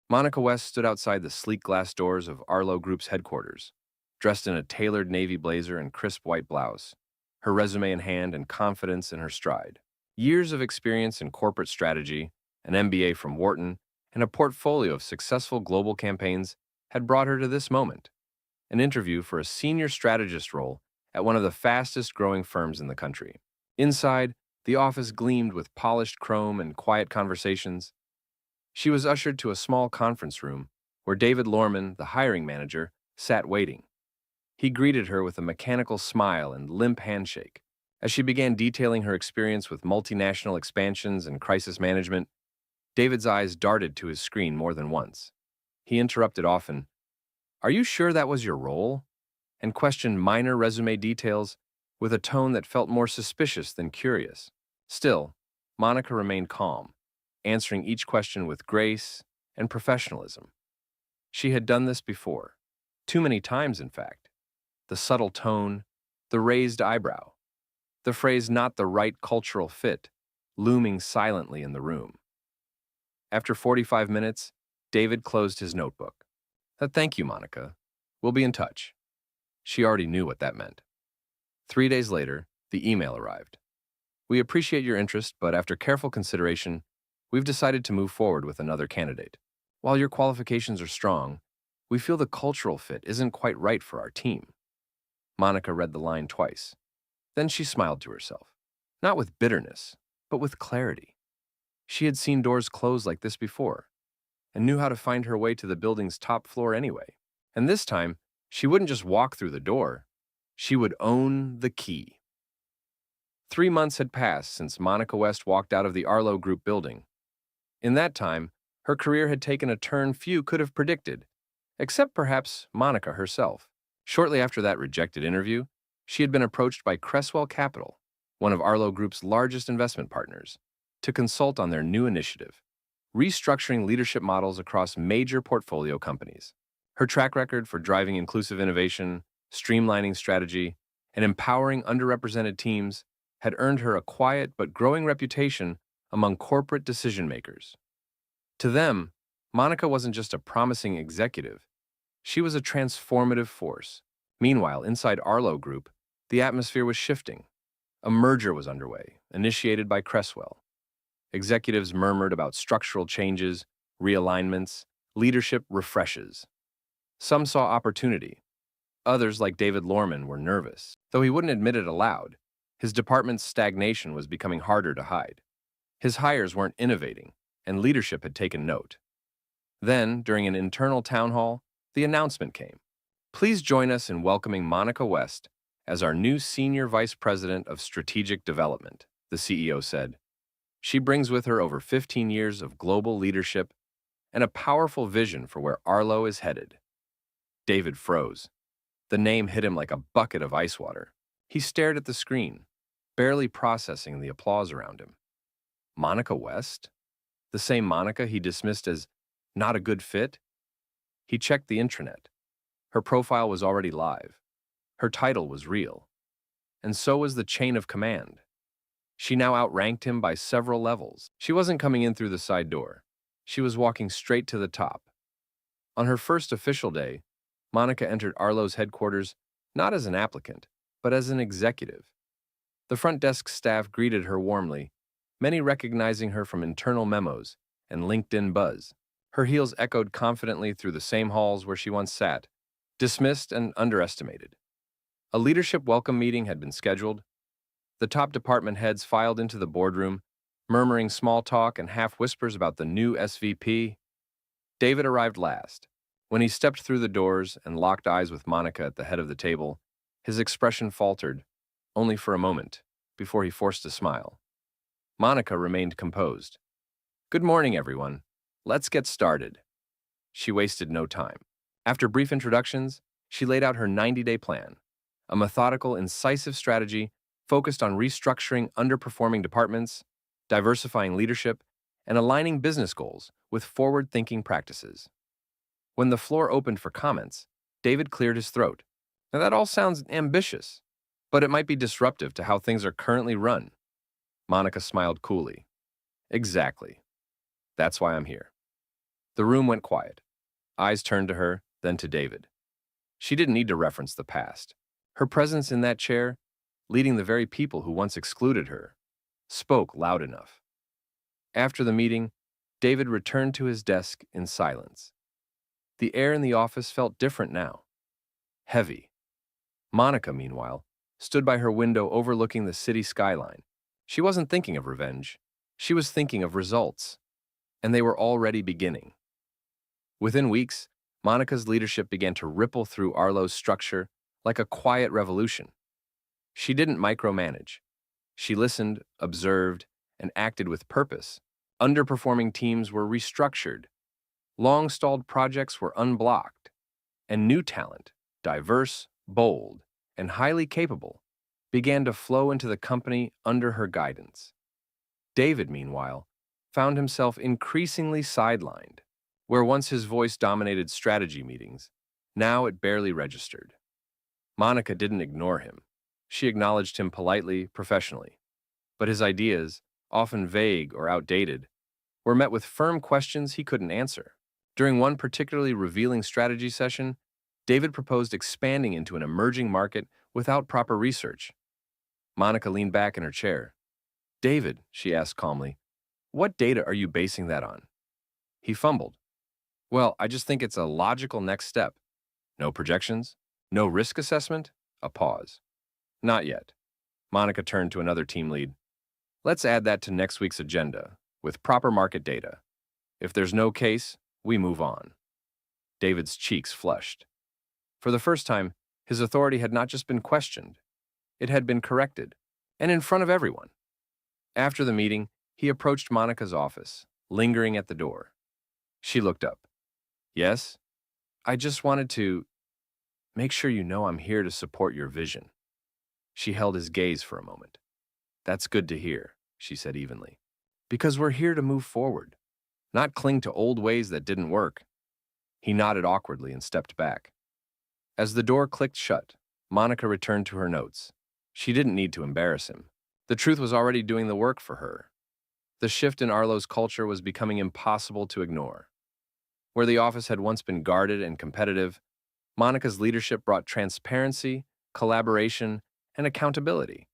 Monica West stood outside the sleek glass doors of Arlo Group's headquarters, dressed in a tailored navy blazer and crisp white blouse, her resume in hand and confidence in her stride. Years of experience in corporate strategy, an MBA from Wharton, and a portfolio of successful global campaigns had brought her to this moment, an interview for a senior strategist role at one of the fastest growing firms in the country. Inside, the office gleamed with polished chrome and quiet conversations. She was ushered to a small conference room where David Lorman, the hiring manager, sat waiting. He greeted her with a mechanical smile and limp handshake. As she began detailing her experience with multinational expansions and crisis management, David's eyes darted to his screen more than once. He interrupted often, "Are you sure that was your role?" and questioned minor resume details with a tone that felt more suspicious than curious. Still, Monica remained calm, answering each question with grace and professionalism. She had done this before, too many times, in fact. The subtle tone, the raised eyebrow, the phrase "not the right cultural fit" looming silently in the room. After 45 minutes, David closed his notebook. Thank you, Monica. We'll be in touch." She already knew what that meant. 3 days later, the email arrived. "We appreciate your interest, but after careful consideration, we've decided to move forward with another candidate. While your qualifications are strong, we feel the cultural fit isn't quite right for our team." Monica read the line twice. Then she smiled to herself, not with bitterness, but with clarity. She had seen doors close like this before, and knew how to find her way to the building's top floor anyway. And this time, she wouldn't just walk through the door, she would own the key. 3 months had passed since Monica West walked out of the Arlo Group building. In that time, her career had taken a turn few could have predicted, except perhaps Monica herself. Shortly after that rejected interview, she had been approached by Cresswell Capital, one of Arlo Group's largest investment partners, to consult on their new initiative, restructuring leadership models across major portfolio companies. Her track record for driving inclusive innovation, streamlining strategy, and empowering underrepresented teams had earned her a quiet but growing reputation among corporate decision-makers. To them, Monica wasn't just a promising executive, she was a transformative force. Meanwhile, inside Arlo Group, the atmosphere was shifting. A merger was underway, initiated by Cresswell. Executives murmured about structural changes, realignments, leadership refreshes. Some saw opportunity. Others, like David Lorman, were nervous. Though he wouldn't admit it aloud, his department's stagnation was becoming harder to hide. His hires weren't innovating, and leadership had taken note. Then, during an internal town hall, the announcement came. "Please join us in welcoming Monica West as our new Senior Vice President of Strategic Development," the CEO said. "She brings with her over 15 years of global leadership and a powerful vision for where Arlo is headed." David froze. The name hit him like a bucket of ice water. He stared at the screen, barely processing the applause around him. Monica West? The same Monica he dismissed as not a good fit? He checked the intranet. Her profile was already live. Her title was real. And so was the chain of command. She now outranked him by several levels. She wasn't coming in through the side door. She was walking straight to the top. On her first official day, Monica entered Arlo's headquarters not as an applicant, but as an executive. The front desk staff greeted her warmly, many recognizing her from internal memos and LinkedIn buzz. Her heels echoed confidently through the same halls where she once sat, dismissed and underestimated. A leadership welcome meeting had been scheduled. The top department heads filed into the boardroom, murmuring small talk and half whispers about the new SVP. David arrived last. When he stepped through the doors and locked eyes with Monica at the head of the table, his expression faltered, only for a moment, before he forced a smile. Monica remained composed. "Good morning, everyone. Let's get started." She wasted no time. After brief introductions, she laid out her 90-day plan, a methodical, incisive strategy focused on restructuring underperforming departments, diversifying leadership, and aligning business goals with forward-thinking practices. When the floor opened for comments, David cleared his throat. "Now that all sounds ambitious, but it might be disruptive to how things are currently run." Monica smiled coolly. "Exactly. That's why I'm here." The room went quiet. Eyes turned to her, then to David. She didn't need to reference the past. Her presence in that chair, leading the very people who once excluded her, spoke loud enough. After the meeting, David returned to his desk in silence. The air in the office felt different now. Heavy. Monica, meanwhile, stood by her window overlooking the city skyline. She wasn't thinking of revenge. She was thinking of results. And they were already beginning. Within weeks, Monica's leadership began to ripple through Arlo's structure like a quiet revolution. She didn't micromanage. She listened, observed, and acted with purpose. Underperforming teams were restructured. Long-stalled projects were unblocked. And new talent, diverse, bold, and highly capable, began to flow into the company under her guidance. David, meanwhile, found himself increasingly sidelined. Where once his voice dominated strategy meetings, now it barely registered. Monica didn't ignore him. She acknowledged him politely, professionally. But his ideas, often vague or outdated, were met with firm questions he couldn't answer. During one particularly revealing strategy session, David proposed expanding into an emerging market without proper research. Monica leaned back in her chair. "David," she asked calmly, "what data are you basing that on?" He fumbled. "Well, I just think it's a logical next step." No projections? No risk assessment? A pause. "Not yet." Monica turned to another team lead. "Let's add that to next week's agenda, with proper market data. If there's no case, we move on." David's cheeks flushed. For the first time, his authority had not just been questioned, it had been corrected, and in front of everyone. After the meeting, he approached Monica's office, lingering at the door. She looked up. "Yes? I just wanted to make sure you know I'm here to support your vision." She held his gaze for a moment. "That's good to hear," she said evenly. "Because we're here to move forward, not cling to old ways that didn't work." He nodded awkwardly and stepped back. As the door clicked shut, Monica returned to her notes. She didn't need to embarrass him. The truth was already doing the work for her. The shift in Arlo's culture was becoming impossible to ignore. Where the office had once been guarded and competitive, Monica's leadership brought transparency, collaboration, and accountability.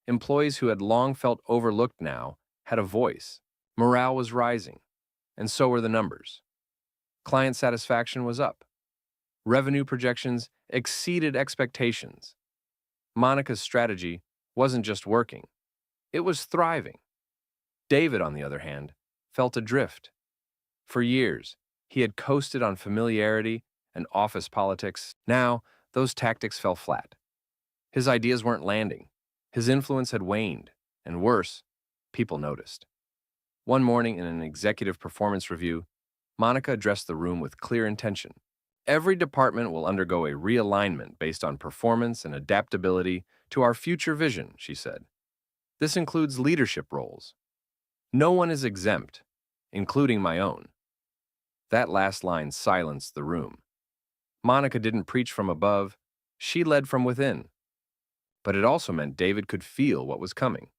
Employees who had long felt overlooked now had a voice. Morale was rising, and so were the numbers. Client satisfaction was up. Revenue projections exceeded expectations. Monica's strategy wasn't just working, it was thriving. David, on the other hand, felt adrift. For years, he had coasted on familiarity and office politics. Now, those tactics fell flat. His ideas weren't landing. His influence had waned, and worse, people noticed. One morning in an executive performance review, Monica addressed the room with clear intention. "Every department will undergo a realignment based on performance and adaptability to our future vision," she said. "This includes leadership roles. No one is exempt, including my own." That last line silenced the room. Monica didn't preach from above, she led from within. But it also meant David could feel what was coming.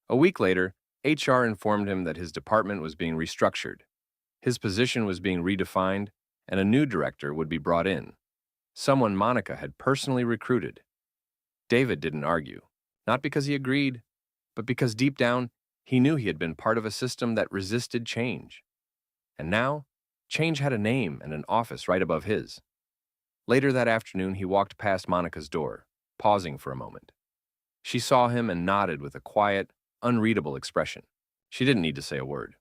A week later, HR informed him that his department was being restructured. His position was being redefined, and a new director would be brought in. Someone Monica had personally recruited. David didn't argue, not because he agreed, but because deep down, he knew he had been part of a system that resisted change. And now, change had a name and an office right above his. Later that afternoon, he walked past Monica's door, pausing for a moment. She saw him and nodded with a quiet, unreadable expression. She didn't need to say a word.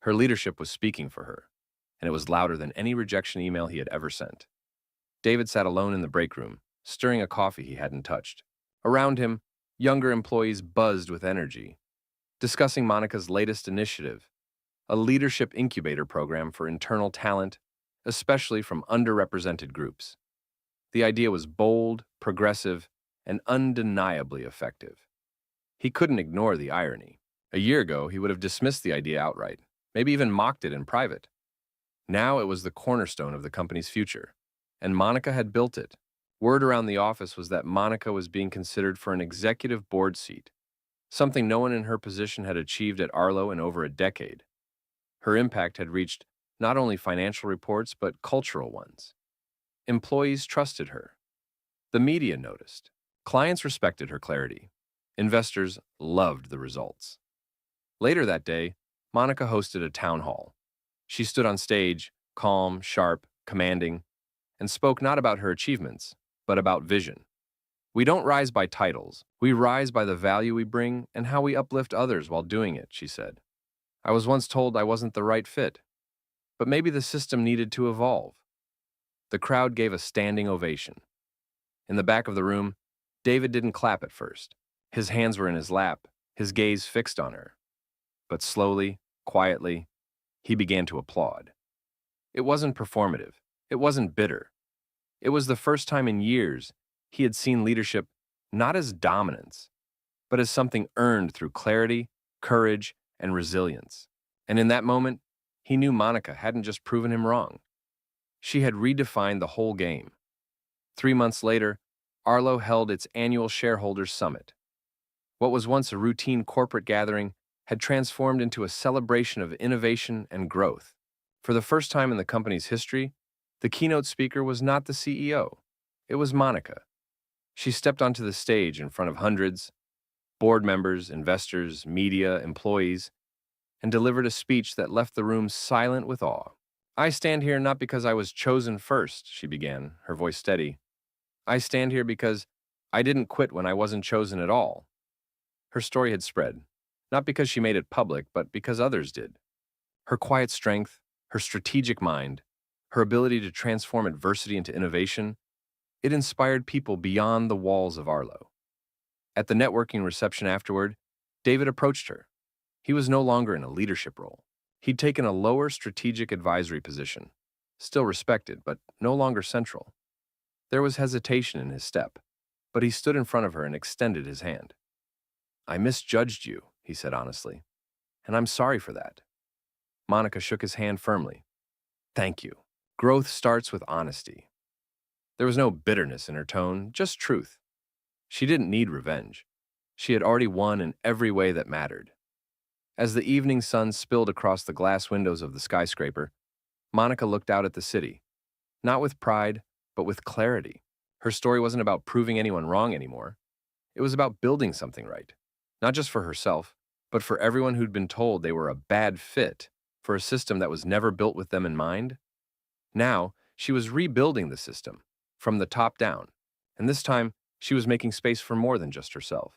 Her leadership was speaking for her, and it was louder than any rejection email he had ever sent. David sat alone in the break room, stirring a coffee he hadn't touched. Around him, younger employees buzzed with energy, discussing Monica's latest initiative, a leadership incubator program for internal talent, especially from underrepresented groups. The idea was bold, progressive, and undeniably effective. He couldn't ignore the irony. A year ago, he would have dismissed the idea outright, maybe even mocked it in private. Now it was the cornerstone of the company's future, and Monica had built it. Word around the office was that Monica was being considered for an executive board seat, something no one in her position had achieved at Arlo in over a decade. Her impact had reached not only financial reports, but cultural ones. Employees trusted her. The media noticed. Clients respected her clarity. Investors loved the results. Later that day, Monica hosted a town hall. She stood on stage, calm, sharp, commanding, and spoke not about her achievements, but about vision. We don't rise by titles. We rise by the value we bring and how we uplift others while doing it, she said. I was once told I wasn't the right fit, but maybe the system needed to evolve. The crowd gave a standing ovation. In the back of the room, David didn't clap at first. His hands were in his lap, his gaze fixed on her. But slowly, quietly, he began to applaud. It wasn't performative. It wasn't bitter. It was the first time in years he had seen leadership not as dominance, but as something earned through clarity, courage, and resilience. And in that moment, he knew Monica hadn't just proven him wrong. She had redefined the whole game. 3 months later, Arlo held its annual shareholders summit. What was once a routine corporate gathering had transformed into a celebration of innovation and growth. For the first time in the company's history, the keynote speaker was not the CEO. It was Monica. She stepped onto the stage in front of hundreds, board members, investors, media, employees, and delivered a speech that left the room silent with awe. I stand here not because I was chosen first, she began, her voice steady. I stand here because I didn't quit when I wasn't chosen at all. Her story had spread, not because she made it public, but because others did. Her quiet strength, her strategic mind, her ability to transform adversity into innovation, it inspired people beyond the walls of Arlo. At the networking reception afterward, David approached her. He was no longer in a leadership role. He'd taken a lower strategic advisory position, still respected, but no longer central. There was hesitation in his step, but he stood in front of her and extended his hand. I misjudged you, he said honestly, and I'm sorry for that. Monica shook his hand firmly. Thank you. Growth starts with honesty. There was no bitterness in her tone, just truth. She didn't need revenge. She had already won in every way that mattered. As the evening sun spilled across the glass windows of the skyscraper, Monica looked out at the city, not with pride, but with clarity. Her story wasn't about proving anyone wrong anymore. It was about building something right, not just for herself, but for everyone who'd been told they were a bad fit for a system that was never built with them in mind. Now, she was rebuilding the system, from the top down, and this time, she was making space for more than just herself.